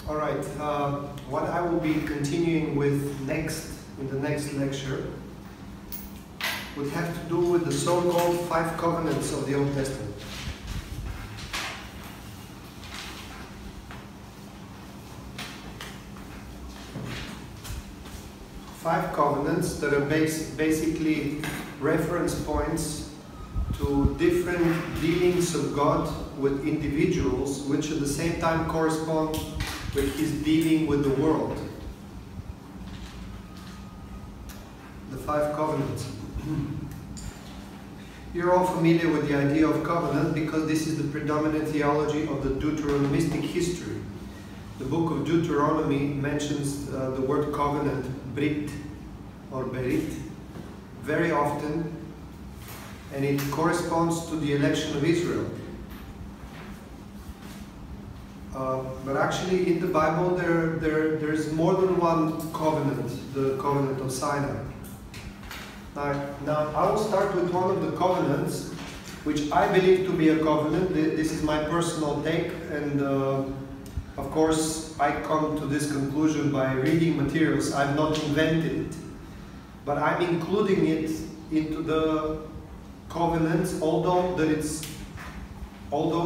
Alright, what I will be continuing with next, in the next lecture, would have to do with the so-called 5 covenants of the Old Testament. Five covenants that are basically reference points to different dealings of God with individuals, which at the same time correspond with His dealing with the world. The 5 covenants. You're all familiar with the idea of covenant because this is the predominant theology of the Deuteronomistic history. The book of Deuteronomy mentions the word covenant, Brit or Berit, very often, and it corresponds to the election of Israel. But actually in the Bible there's more than one covenant, the covenant of Sinai. Now I will start with one of the covenants, which I believe to be a covenant. This is my personal take, and of course I come to this conclusion by reading materials. I've not invented it, but I'm including it into the covenants, although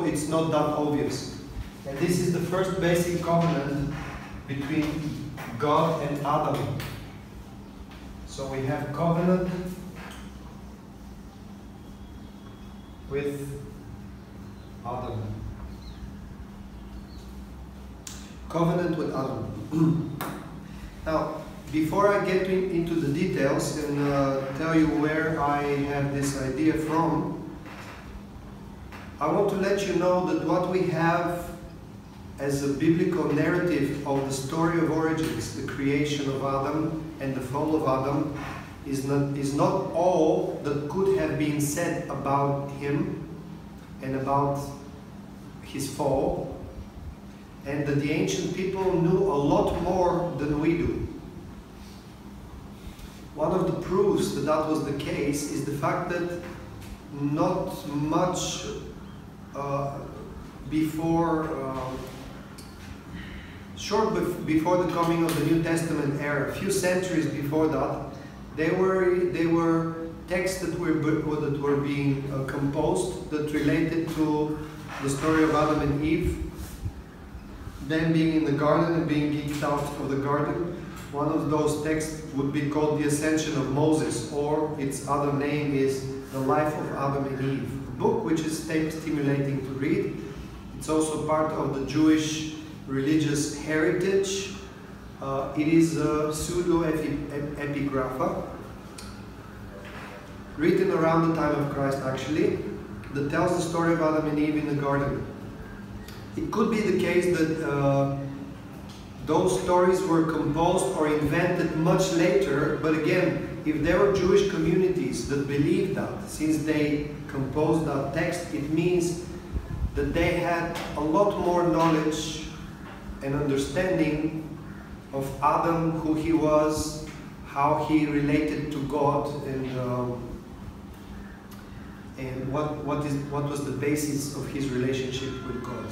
it's not that obvious. And this is the first basic covenant between God and Adam. So we have covenant with Adam. Covenant with Adam. Now, before I get into the details and tell you where I have this idea from, I want to let you know that what we have as a biblical narrative of the story of origins, the creation of Adam and the fall of Adam, is not all that could have been said about him and about his fall, and that the ancient people knew a lot more than we do. One of the proofs that that was the case is the fact that not much short before the coming of the New Testament era, a few centuries before that, there were texts that were being composed that related to the story of Adam and Eve, them being in the garden and being kicked out of the garden. One of those texts would be called The Ascension of Moses, or its other name is The Life of Adam and Eve, a book which is stimulating to read. It's also part of the Jewish religious heritage. It is a pseudo-epigrapha written around the time of Christ, actually, that tells the story of Adam and Eve in the garden. It could be the case that those stories were composed or invented much later, but again, if there were Jewish communities that believed that, since they composed that text, it means that they had a lot more knowledge and understanding of Adam, who he was, how he related to God, and what was the basis of his relationship with God.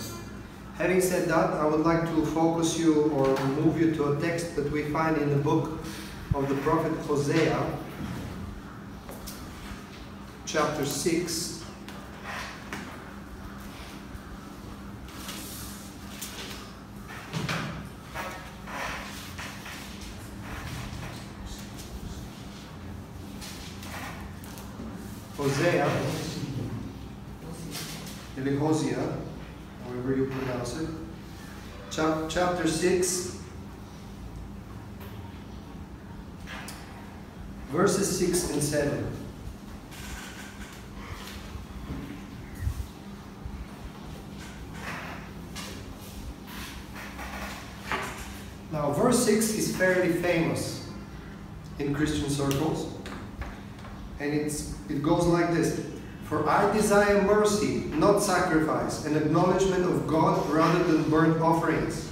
Having said that, I would like to focus you or move you to a text that we find in the book of the prophet Hosea, chapter 6. Hosea, Hosea, however you pronounce it, chapter 6, verses 6 and 7. Now, verse 6 is fairly famous in Christian circles, and it goes like this: "For I desire mercy, not sacrifice, an acknowledgement of God rather than burnt offerings."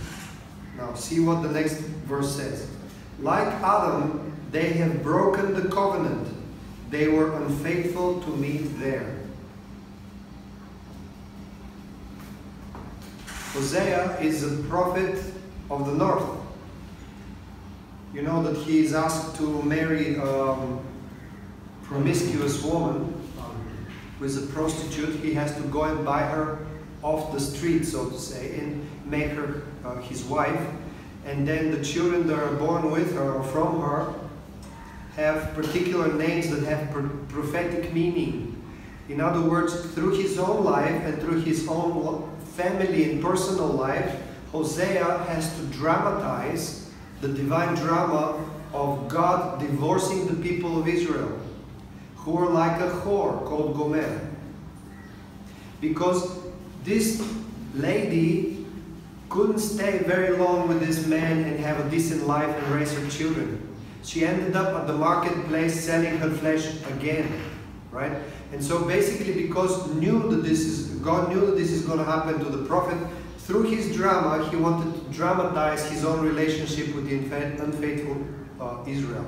Now see what the next verse says. "Like Adam, they have broken the covenant. They were unfaithful to me there." Hosea is a prophet of the north. You know that he is asked to marry a promiscuous woman who is a prostitute. He has to go and buy her off the street, so to say, and make her his wife. And then the children that are born with her or from her have particular names that have prophetic meaning. In other words, through his own life and through his own family and personal life, Hosea has to dramatize the divine drama of God divorcing the people of Israel, who are like a whore called Gomer. Because this lady couldn't stay very long with this man and have a decent life and raise her children. She ended up at the marketplace selling her flesh again, right? And so basically, because God knew that this is going to happen to the prophet, through his drama, he wanted to dramatize his own relationship with the unfaithful Israel.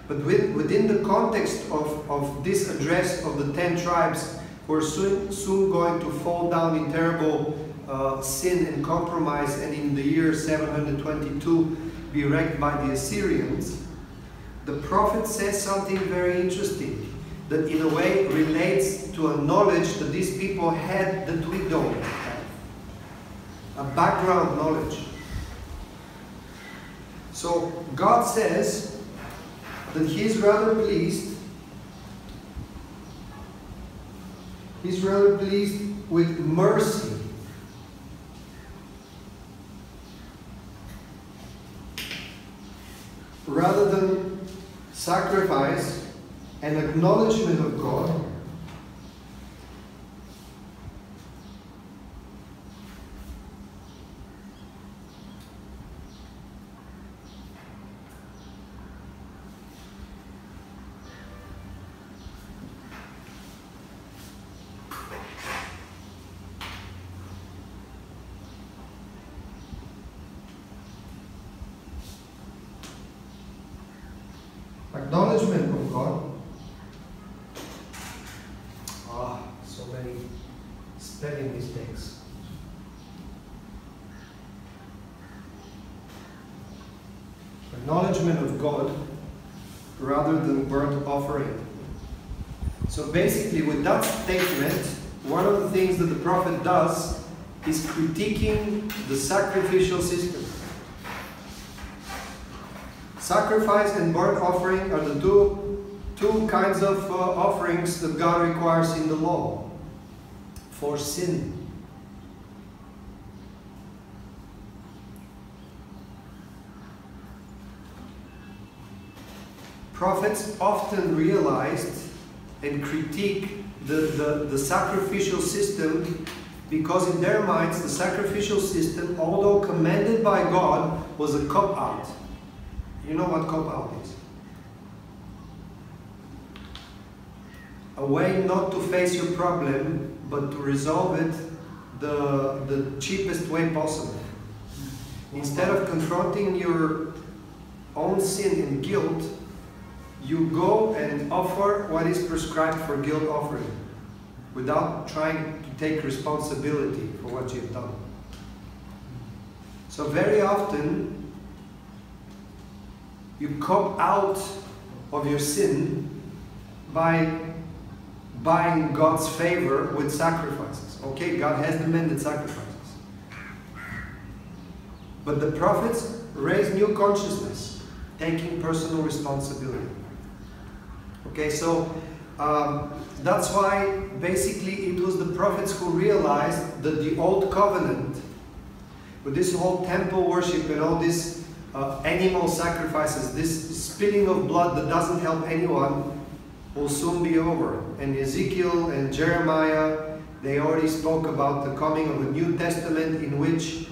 But within the context of this address of the 10 tribes, who are soon going to fall down in terrible sin and compromise, and in the year 722 be wrecked by the Assyrians, the prophet says something very interesting that in a way relates to a knowledge that these people had that we don't have. A background knowledge. So God says that He's rather pleased with mercy rather than sacrifice and acknowledgement of God. Acknowledgement of God. So many spelling mistakes. Acknowledgement of God rather than burnt offering. So basically, with that statement, one of the things that the prophet does is critiquing the sacrificial system. Sacrifice and burnt offering are the two kinds of offerings that God requires in the law for sin. Prophets often realized and critique the sacrificial system because in their minds the sacrificial system, although commanded by God, was a cop-out. You know what cop-out is? A way not to face your problem, but to resolve it the cheapest way possible. Instead of confronting your own sin and guilt, you go and offer what is prescribed for guilt offering, without trying to take responsibility for what you've done. So very often, you cop out of your sin by buying God's favor with sacrifices. Okay, God has demanded sacrifices. But the prophets raised new consciousness, taking personal responsibility. Okay, so that's why basically it was the prophets who realized that the old covenant, with this whole temple worship and all this animal sacrifices, this spilling of blood that doesn't help anyone, will soon be over. And Ezekiel and Jeremiah, they already spoke about the coming of a New Testament in which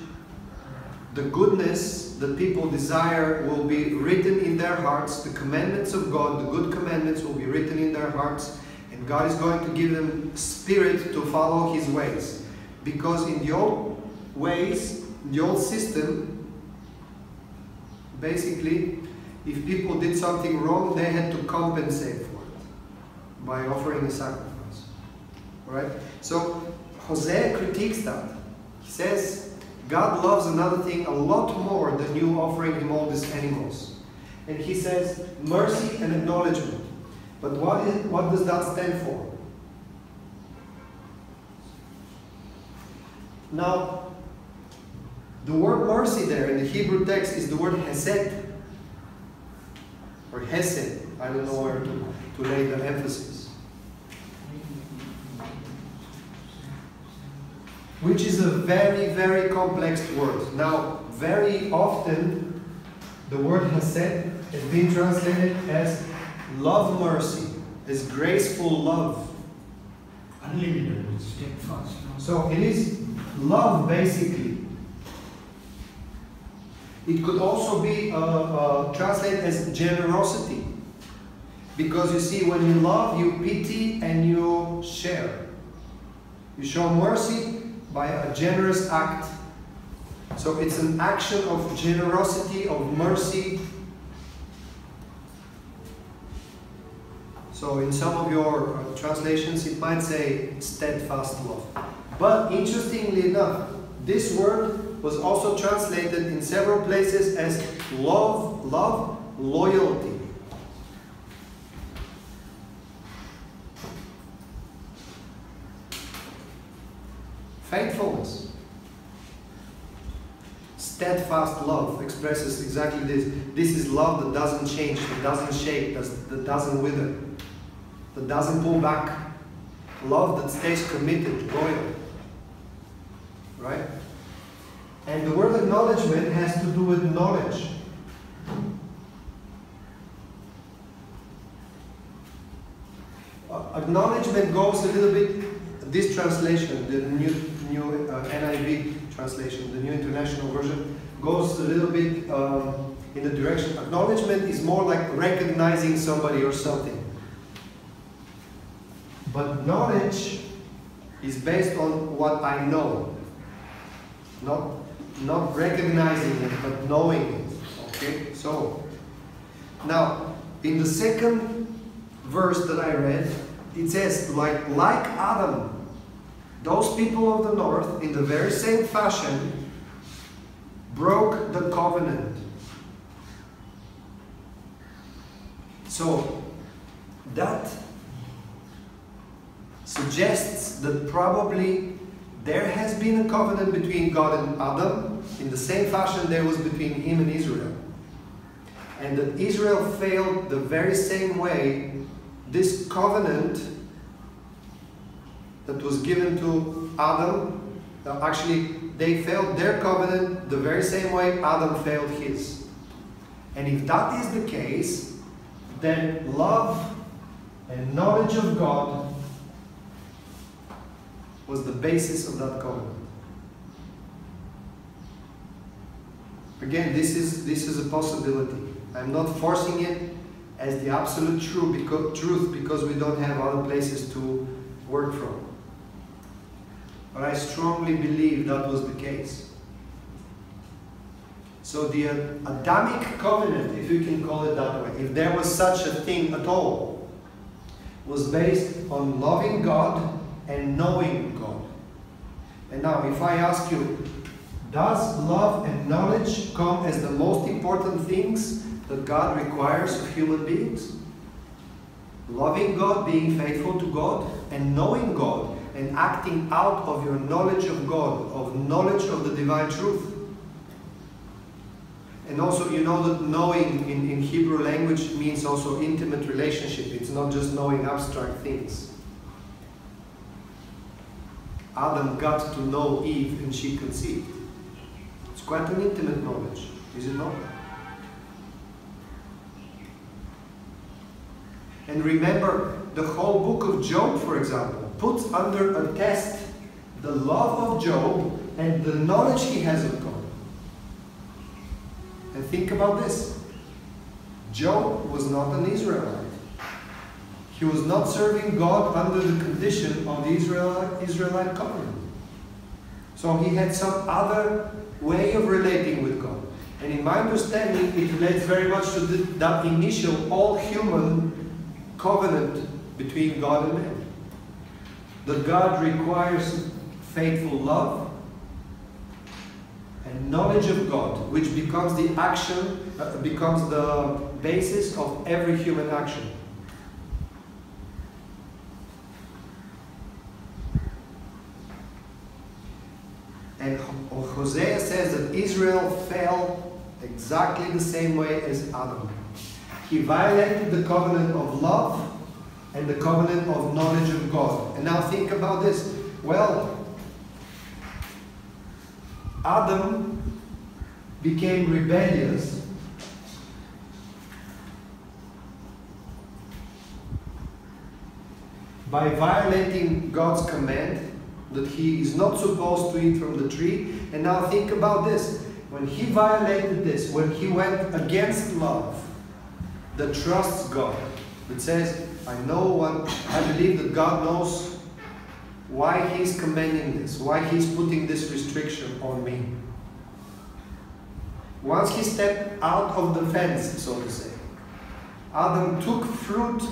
the goodness that people desire will be written in their hearts. The commandments of God, the good commandments, will be written in their hearts, and God is going to give them spirit to follow His ways. Because in the old ways, the old system, basically, if people did something wrong, they had to compensate for it by offering a sacrifice. Right? So Hosea critiques that. He says, God loves another thing a lot more than you offering Him all these animals. And He says mercy and acknowledgement. But what does that stand for? Now, the word mercy there in the Hebrew text is the word hesed. Or hesed. I don't know where to lay the emphasis. Which is a very, very complex word. Now, very often, the word hesed has been translated as love mercy, as graceful love. Unlimited, steadfast. So it is love basically. It could also be translated as generosity. Because you see, when you love, you pity and you share. You show mercy by a generous act. So it's an action of generosity, of mercy. So in some of your translations it might say steadfast love. But interestingly enough, this word was also translated in several places as love, loyalty. Faithfulness. Steadfast love expresses exactly this. This is love that doesn't change, that doesn't shake, that doesn't wither, that doesn't pull back. Love that stays committed, loyal. Right? And the word acknowledgement has to do with knowledge. Acknowledgement goes a little bit, this translation, the new NIV translation, the New International Version, goes a little bit in the direction. Acknowledgement is more like recognizing somebody or something. But knowledge is based on what I know. Not recognizing it, but knowing it. Okay? So, now, in the second verse that I read, it says, like Adam, those people of the north, in the very same fashion, broke the covenant. So, that suggests that probably there has been a covenant between God and Adam, in the same fashion there was between him and Israel. And that Israel failed the very same way this covenant that was given to Adam, actually they failed their covenant the very same way Adam failed his. And if that is the case, then love and knowledge of God was the basis of that covenant. Again, this is a possibility. I'm not forcing it as the absolute truth because we don't have other places to work from. But I strongly believe that was the case. So the Adamic covenant, if you can call it that way, if there was such a thing at all, was based on loving God and knowing God. And now, if I ask you, does love and knowledge come as the most important things that God requires of human beings? Loving God, being faithful to God, and knowing God, and acting out of your knowledge of God, of knowledge of the divine truth. And also, you know that knowing in Hebrew language means also intimate relationship. It's not just knowing abstract things. Adam got to know Eve and she conceived. It's quite an intimate knowledge, is it not? And remember, the whole book of Job, for example, puts under a test the love of Job and the knowledge he has of God. And think about this. Job was not an Israelite. He was not serving God under the condition of the Israelite covenant. So he had some other way of relating with God. And in my understanding, it relates very much to that initial all-human covenant between God and man. That God requires faithful love and knowledge of God, which becomes the action, becomes the basis of every human action. And Hosea says that Israel fell exactly the same way as Adam. He violated the covenant of love and the covenant of knowledge of God. And now think about this. Well, Adam became rebellious by violating God's command that he is not supposed to eat from the tree. And now think about this. When he violated this, when he went against love that trusts God, that says, I believe that God knows why he's commanding this, why he's putting this restriction on me. Once he stepped out of the fence, so to say, Adam took fruit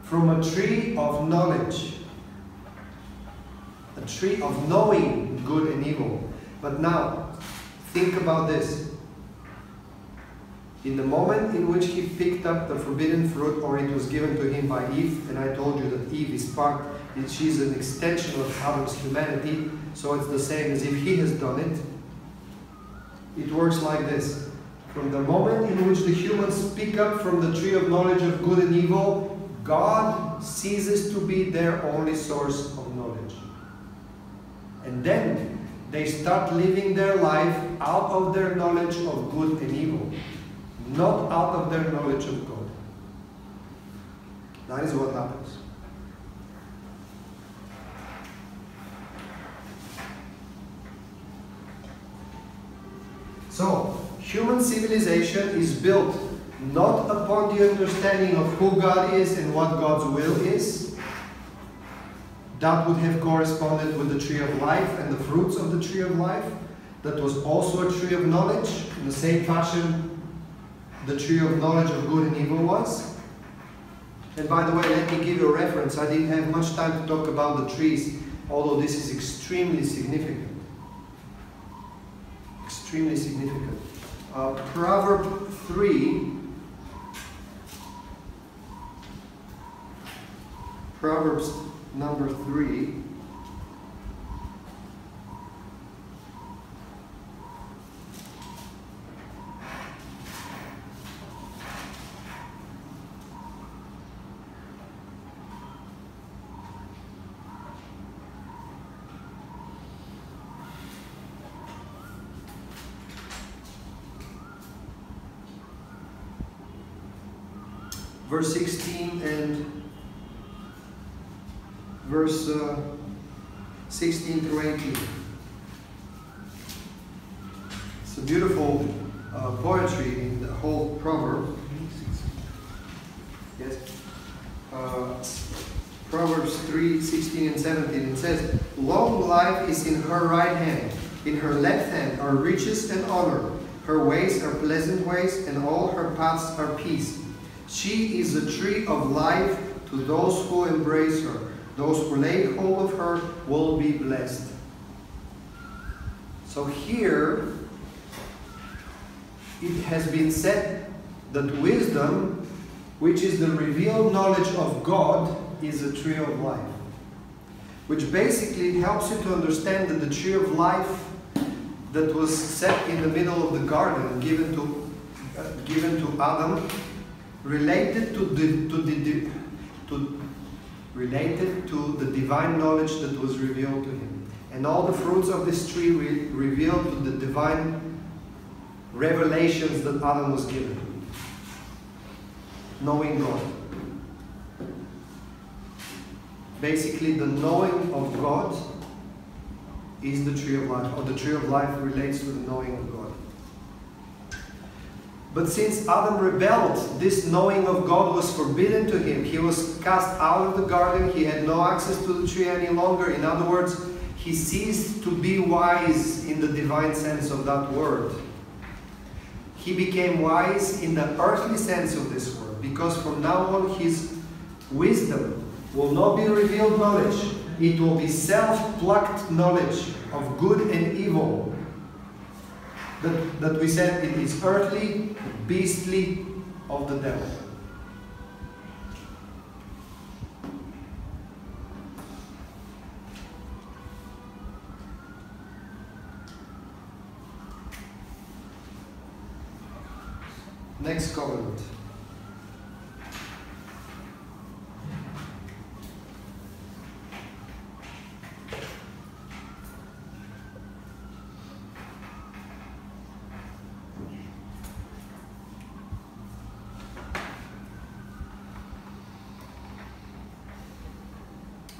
from a tree of knowledge, a tree of knowing good and evil. But now, think about this. In the moment in which he picked up the forbidden fruit, or it was given to him by Eve, and I told you that Eve she's an extension of Adam's humanity, so it's the same as if he has done it. It works like this. From the moment in which the humans pick up from the tree of knowledge of good and evil, God ceases to be their only source of knowledge. And then they start living their life out of their knowledge of good and evil, not out of their knowledge of God. That is what happens. So, human civilization is built not upon the understanding of who God is and what God's will is. That would have corresponded with the tree of life and the fruits of the tree of life. That was also a tree of knowledge. In the same fashion, the tree of knowledge of good and evil was. And by the way, let me give you a reference. I didn't have much time to talk about the trees, although this is extremely significant. Extremely significant. Proverb 3. Proverbs number 3. Verse 16 and verse 16 through 18. It's a beautiful poetry in the whole proverb. Yes. Proverbs 3, 16 and 17. It says, long life is in her right hand. In her left hand are riches and honor. Her ways are pleasant ways, and all her paths are peace. She is a tree of life to those who embrace her. Those who lay hold of her will be blessed. So here, it has been said that wisdom, which is the revealed knowledge of God, is a tree of life. Which basically helps you to understand that the tree of life that was set in the middle of the garden, given to Adam, related to the divine knowledge that was revealed to him. And all the fruits of this tree revealed to the divine revelations that Adam was given. Knowing God. Basically, the knowing of God is the tree of life, or the tree of life relates to the knowing of God. But since Adam rebelled, this knowing of God was forbidden to him. He was cast out of the garden. He had no access to the tree any longer. In other words, he ceased to be wise in the divine sense of that word. He became wise in the earthly sense of this word, because from now on his wisdom will not be revealed knowledge. It will be self-plucked knowledge of good and evil. that we said it is earthly, beastly, of the devil. Next covenant.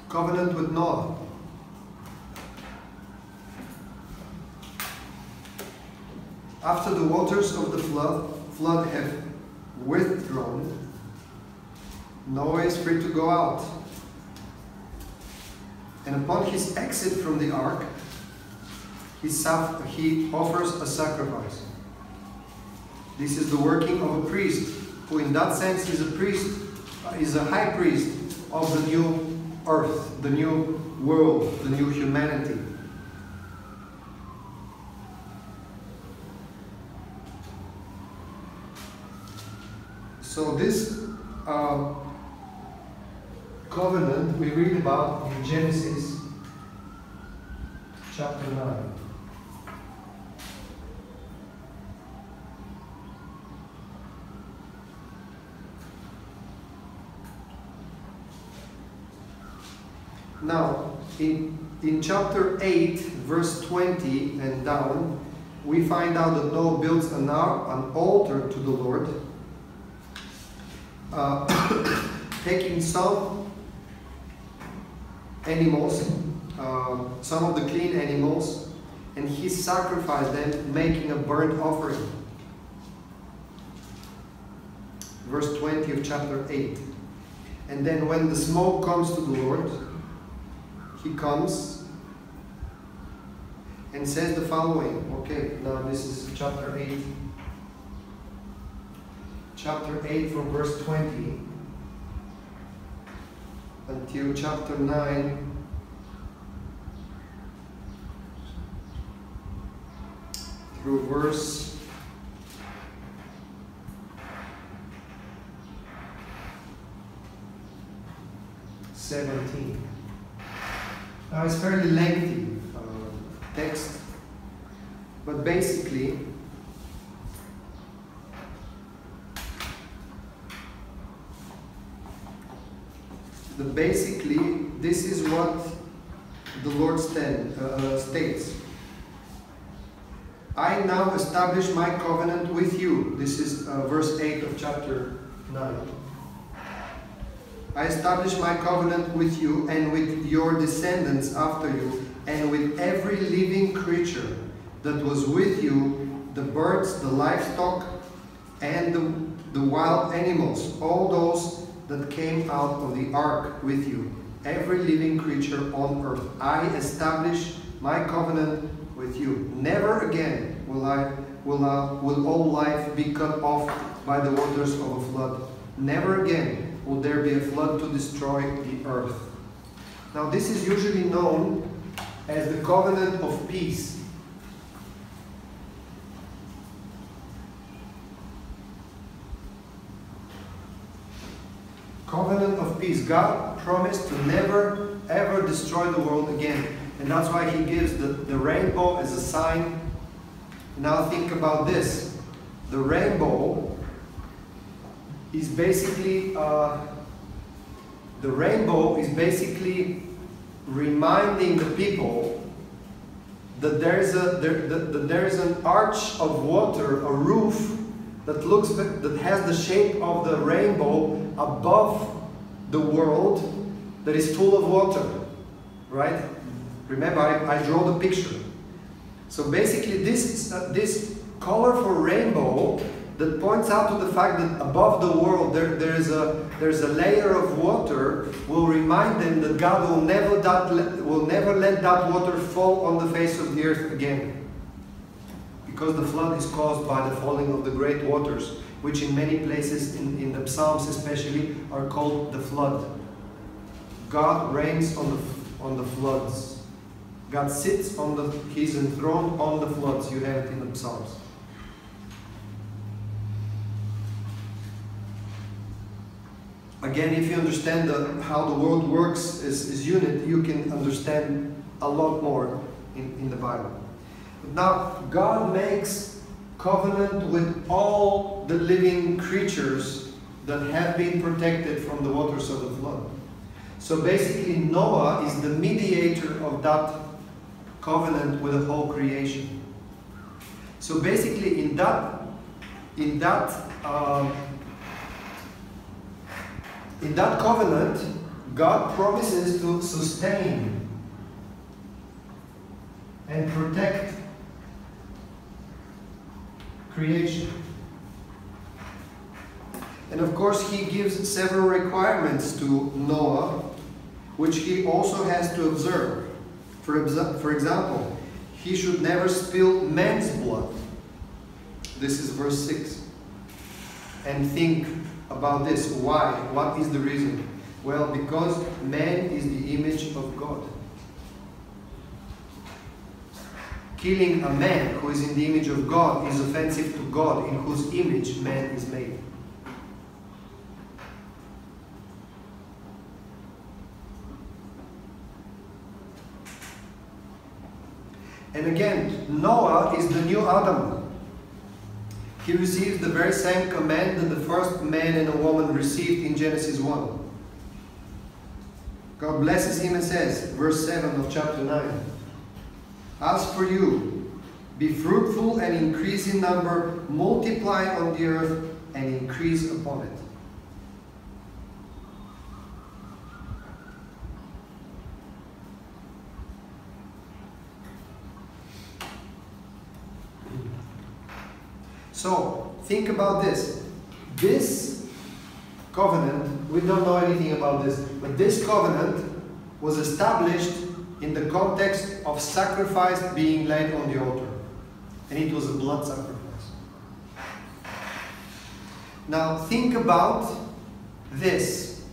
Covenant with Noah. After the waters of the flood have withdrawn, Noah is free to go out. And upon his exit from the ark, he offers a sacrifice. This is the working of a priest, who in that sense is a priest, is a high priest of the new earth, the new world, the new humanity. So this covenant we read about in Genesis chapter 9. Now, in chapter 8, verse 20 and down, we find out that Noah builds an altar to the Lord, taking some animals, some of the clean animals, and he sacrificed them, making a burnt offering. Verse 20 of chapter 8. And then when the smoke comes to the Lord, he comes and says the following. Okay, now this is chapter 8. Chapter 8 from verse 20 until chapter 9 through verse 17. Now it's fairly lengthy text, but basically this is what the Lord states. I now establish my covenant with you. This is verse 8 of chapter 9. I establish my covenant with you and with your descendants after you, and with every living creature that was with you, the birds, the livestock, and the wild animals, all those that came out of the ark with you, every living creature on earth. I establish my covenant with you. Never again will all life be cut off by the waters of a flood. Never again will there be a flood to destroy the earth. Now this is usually known as the covenant of peace. Covenant of peace. God promised to never ever destroy the world again. And that's why he gives the rainbow as a sign. Now think about this. The rainbow is basically reminding the people that there is an arch of water, a roof that has the shape of the rainbow above the world that is full of water, right? Remember, I draw the picture. So basically, this colorful rainbow that points out to the fact that above the world there's a layer of water will remind them that God will never let that water fall on the face of the earth again. Because the flood is caused by the falling of the great waters, which in many places, in the Psalms especially, are called the flood. God reigns on the floods. God sits on the, He's enthroned on the floods. You have it in the Psalms. Again, if you understand how the world works as unit, you can understand a lot more in the Bible. But now, God makes covenant with all the living creatures that have been protected from the waters of the flood. So basically, Noah is the mediator of that covenant with the whole creation. So basically, in that covenant, God promises to sustain and protect creation. And of course, He gives several requirements to Noah, which he also has to observe. For example, he should never spill man's blood. This is verse 6. And think about this. Why? What is the reason? Well, because man is the image of God. Killing a man who is in the image of God is offensive to God, in whose image man is made. And again, Noah is the new Adam. He receives the very same command that the first man and a woman received in Genesis 1. God blesses him and says, verse 7 of chapter 9, "As for you, be fruitful and increase in number, multiply on the earth and increase upon it." So, think about this. This covenant, we don't know anything about this, but this covenant was established in the context of sacrifice being laid on the altar. And it was a blood sacrifice. Now, think about this.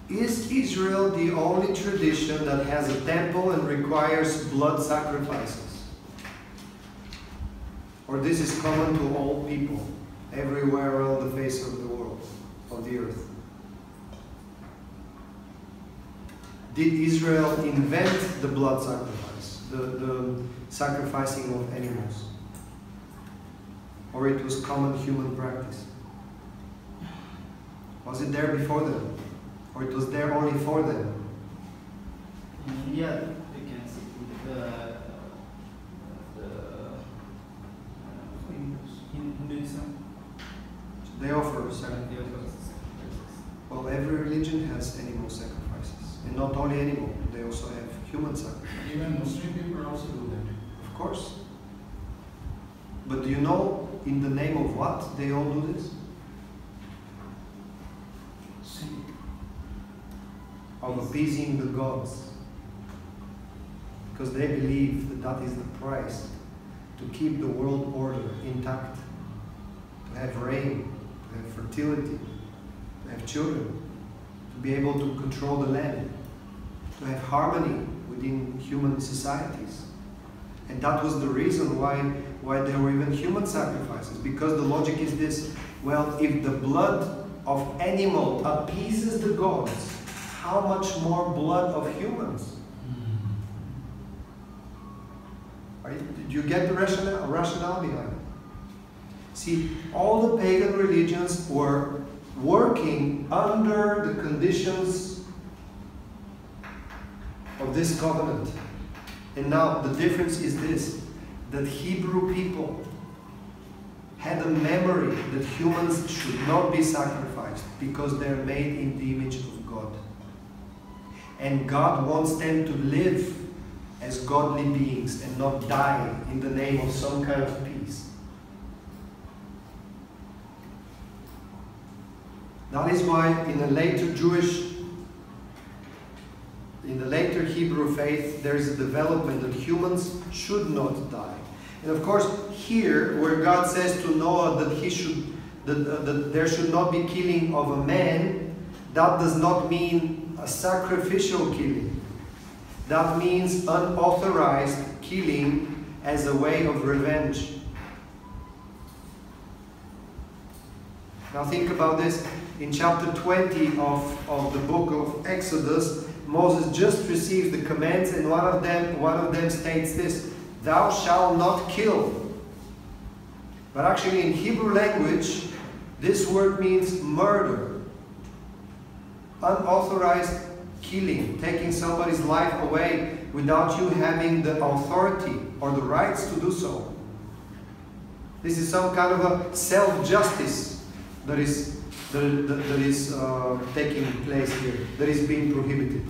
Is Israel the only tradition that has a temple and requires blood sacrifices? Or this is common to all people, everywhere on the face of the world, of the earth? Did Israel invent the blood sacrifice, the sacrificing of animals? Or it was common human practice? Was it there before them? Or it was there only for them? Yeah, we can see Hinduism. They offer sacrifices. Well, every religion has animal sacrifices. And not only animal, they also have human sacrifices. Even Muslim people also do that. Of course. But do you know in the name of what they all do this? See. Of appeasing the gods. Because they believe that that is the price to keep the world order intact. To have rain, to have fertility, to have children, to be able to control the land, to have harmony within human societies. And that was the reason why there were even human sacrifices. Because the logic is this: well, if the blood of animal appeases the gods, how much more blood of humans? Did you get the rationale behind it? See, all the pagan religions were working under the conditions of this covenant. And now the difference is this: that Hebrew people had a memory that humans should not be sacrificed because they're made in the image of God. And God wants them to live as godly beings and not die in the name of some kind of peace. That is why in the later Hebrew faith, there is a development that humans should not die. And of course, here, where God says to Noah that there should not be killing of a man, that does not mean a sacrificial killing. That means unauthorized killing as a way of revenge. Now think about this. In chapter 20 of the book of Exodus, Moses just received the commands, and one of them states this: "Thou shalt not kill." But actually in Hebrew language, this word means murder. Unauthorized killing, taking somebody's life away without you having the authority or the rights to do so. This is some kind of a self-justice that is taking place here, that is being prohibited.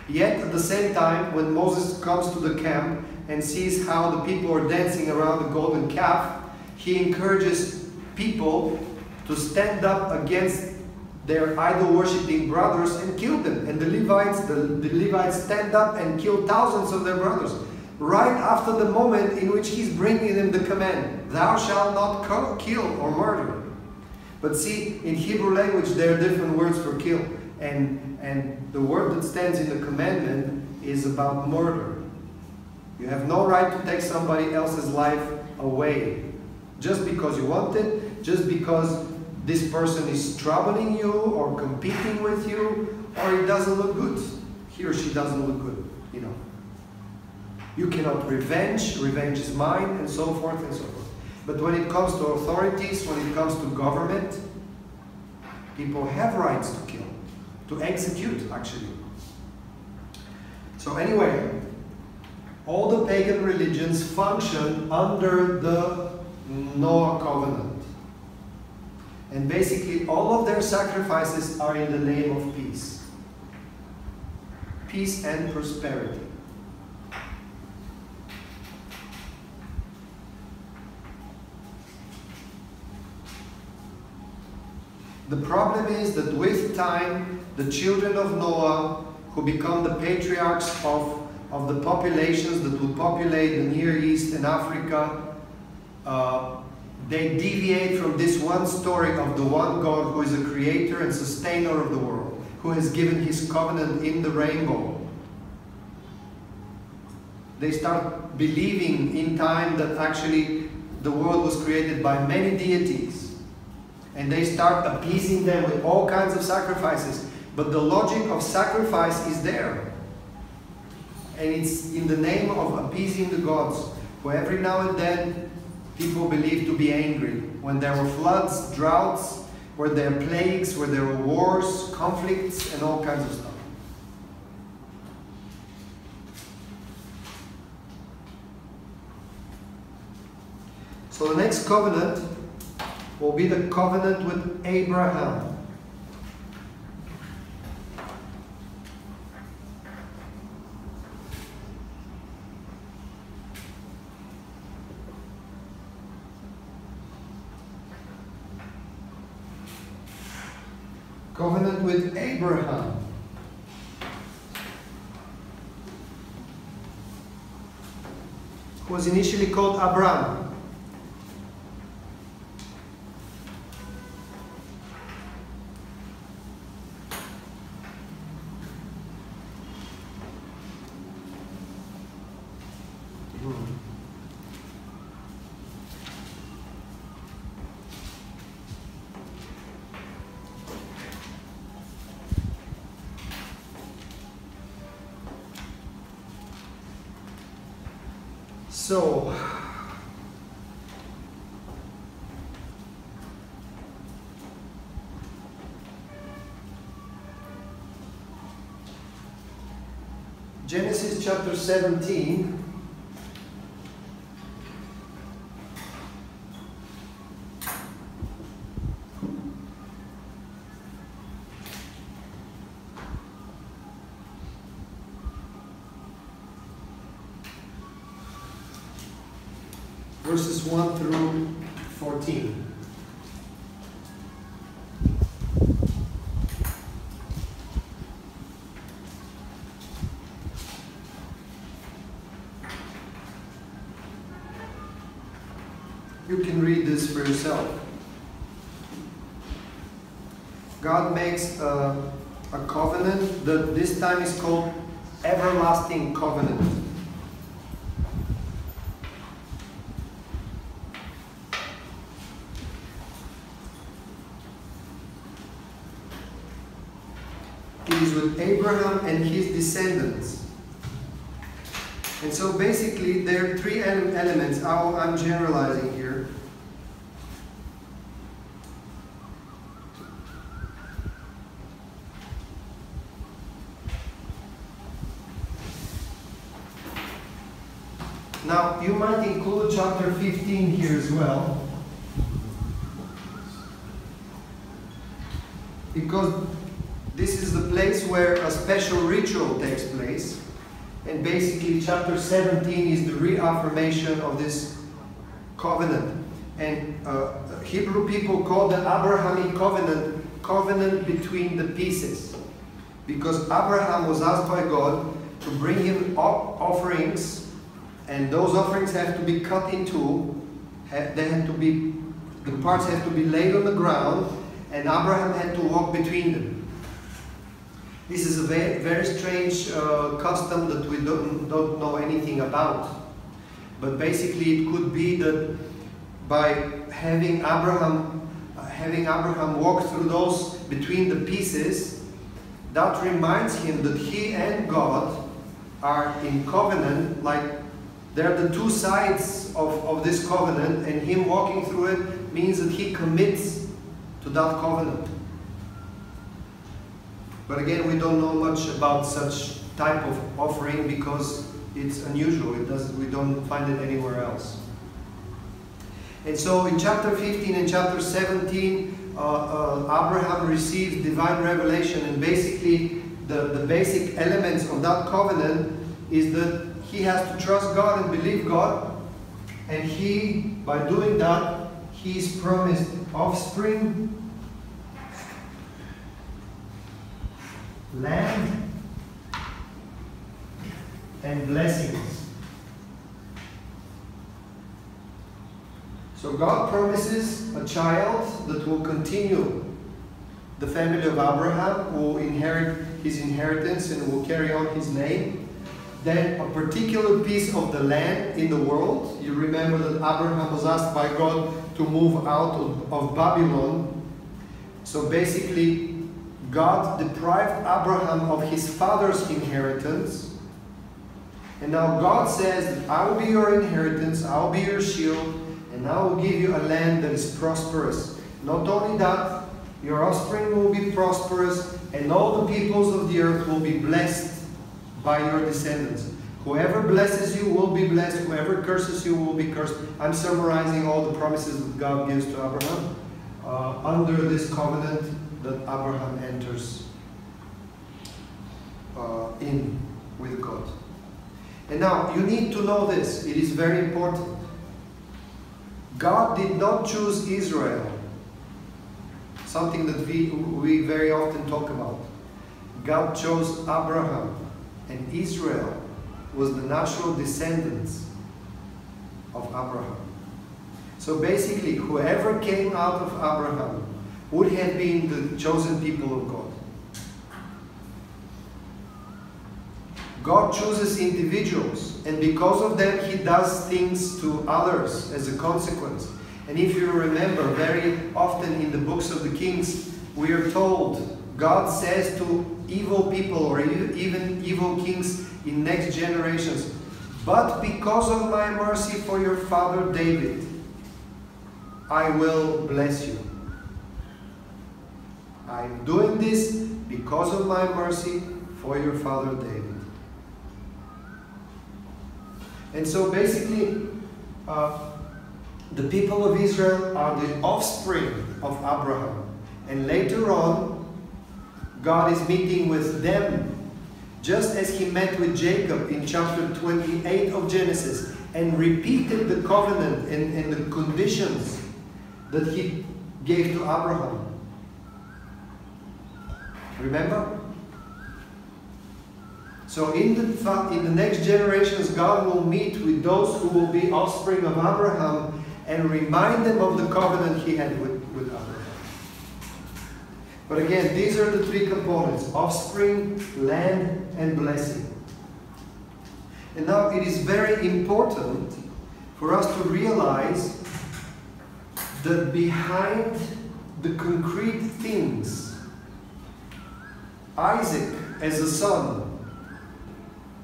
Yet at the same time, when Moses comes to the camp and sees how the people are dancing around the golden calf, he encourages people to stand up against their idol-worshipping brothers and kill them. And the Levites stand up and kill thousands of their brothers, right after the moment in which he's bringing them the command, "Thou shalt not kill or murder." But see, in Hebrew language there are different words for kill, and the word that stands in the commandment is about murder. You have no right to take somebody else's life away just because you want it, just because this person is troubling you or competing with you, or it doesn't look good. He or she doesn't look good, you know. You cannot revenge is mine, and so forth and so forth. But when it comes to authorities, when it comes to government, people have rights to kill, to execute actually. So anyway, all the pagan religions function under the Noah covenant. And basically all of their sacrifices are in the name of peace. Peace and prosperity. The problem is that with time, the children of Noah, who become the patriarchs of the populations that will populate the Near East and Africa, they deviate from this one story of the one God who is a creator and sustainer of the world, who has given his covenant in the rainbow. They start believing in time that actually the world was created by many deities. And they start appeasing them with all kinds of sacrifices. But the logic of sacrifice is there. And it's in the name of appeasing the gods, who every now and then people believe to be angry. When there were floods, droughts, where there were plagues, where there were wars, conflicts, and all kinds of stuff. So the next covenant will be the covenant with Abraham. Covenant with Abraham. Who was initially called Abram. So, Genesis chapter 17, verses 1 through 14. You can read this for yourself. God makes a a covenant that this time is called everlasting covenant. It is with Abraham and his descendants. And so basically there are three elements. I'm generalizing here. Now, you might include chapter 15 here as well, because this is the place where a special ritual takes place, and basically chapter 17 is the reaffirmation of this covenant. And Hebrew people call the Abrahamic covenant, covenant between the pieces, because Abraham was asked by God to bring him offerings. And those offerings have to be cut in two. The parts have to be laid on the ground, and Abraham had to walk between them. This is a very, very strange custom that we don't know anything about. But basically, it could be that by having Abraham walk through those between the pieces, that reminds him that he and God are in covenant, like they're the two sides of this covenant, and him walking through it means that he commits to that covenant. But again, we don't know much about such type of offering because it's unusual. We don't find it anywhere else. And so in chapter 15 and chapter 17, Abraham receives divine revelation, and basically the basic elements of that covenant is that he has to trust God and believe God, and by doing that, he is promised offspring, land, and blessings. So God promises a child that will continue the family of Abraham, who will inherit his inheritance and will carry on his name. Then a particular piece of the land in the world. You remember that Abraham was asked by God to move out of Babylon. So basically, God deprived Abraham of his father's inheritance. And now God says, I will be your inheritance, I will be your shield, and I will give you a land that is prosperous. Not only that, your offspring will be prosperous, and all the peoples of the earth will be blessed by your descendants. Whoever blesses you will be blessed. Whoever curses you will be cursed. I'm summarizing all the promises that God gives to Abraham under this covenant that Abraham enters in with God. And now, you need to know this. It is very important. God did not choose Israel. Something that we very often talk about. God chose Abraham. And Israel was the natural descendants of Abraham. So basically, whoever came out of Abraham would have been the chosen people of God. God chooses individuals, and because of them, He does things to others as a consequence. And if you remember, very often in the books of the Kings, we are told, God says to evil people or even evil kings in next generations, but because of my mercy for your father David, I will bless you. I'm doing this because of my mercy for your father David. And so basically, the people of Israel are the offspring of Abraham. And later on, God is meeting with them, just as He met with Jacob in chapter 28 of Genesis, and repeated the covenant and the conditions that He gave to Abraham. Remember? So in the next generations, God will meet with those who will be offspring of Abraham and remind them of the covenant He had with Abraham. But again, these are the three components: offspring, land, and blessing. And now it is very important for us to realize that behind the concrete things, Isaac as a son,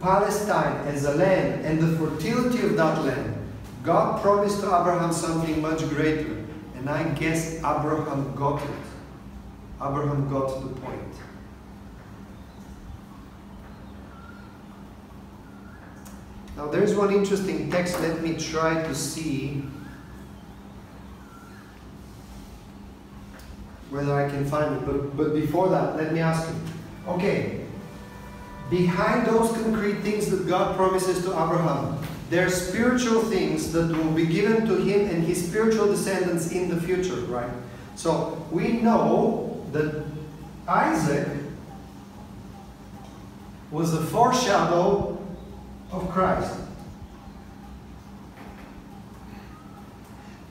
Palestine as a land, and the fertility of that land, God promised to Abraham something much greater. And I guess Abraham got it. Abraham got the point. Now there's one interesting text. Let me try to see whether I can find it. But before that, let me ask you. Okay, behind those concrete things that God promises to Abraham, there are spiritual things that will be given to him and his spiritual descendants in the future, right? So we know that Isaac was a foreshadow of Christ.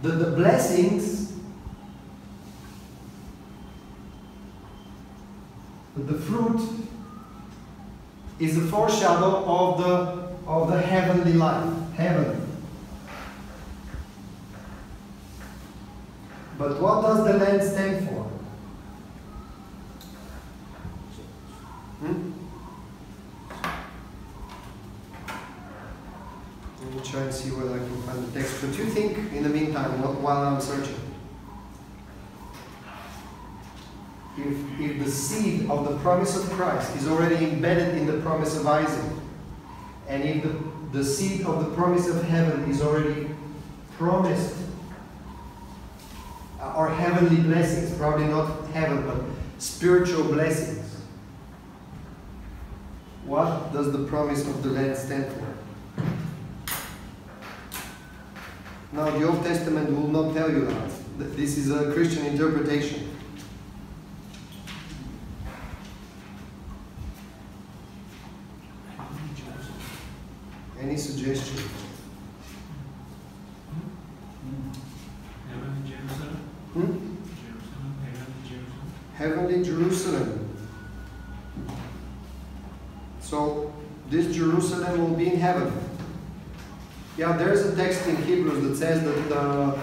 That the blessings, that the fruit is a foreshadow of the heavenly life, heaven. But what does the land stand for? Let me try and see whether I can find the text. But you think, in the meantime, while I'm searching, if the seed of the promise of Christ is already embedded in the promise of Isaac, and if the seed of the promise of heaven is already promised, or heavenly blessings, probably not heaven, but spiritual blessings, what does the promise of the land stand for? Now, the Old Testament will not tell you that. This is a Christian interpretation. Any suggestion? Heavenly Jerusalem. Heavenly Jerusalem. So, this Jerusalem will be in heaven. Yeah, there's a text in Hebrews that says that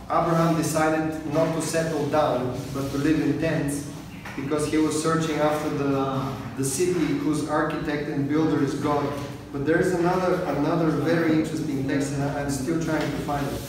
Abraham decided not to settle down, but to live in tents, because he was searching after the city whose architect and builder is God. But there's another very interesting text, and I'm still trying to find it.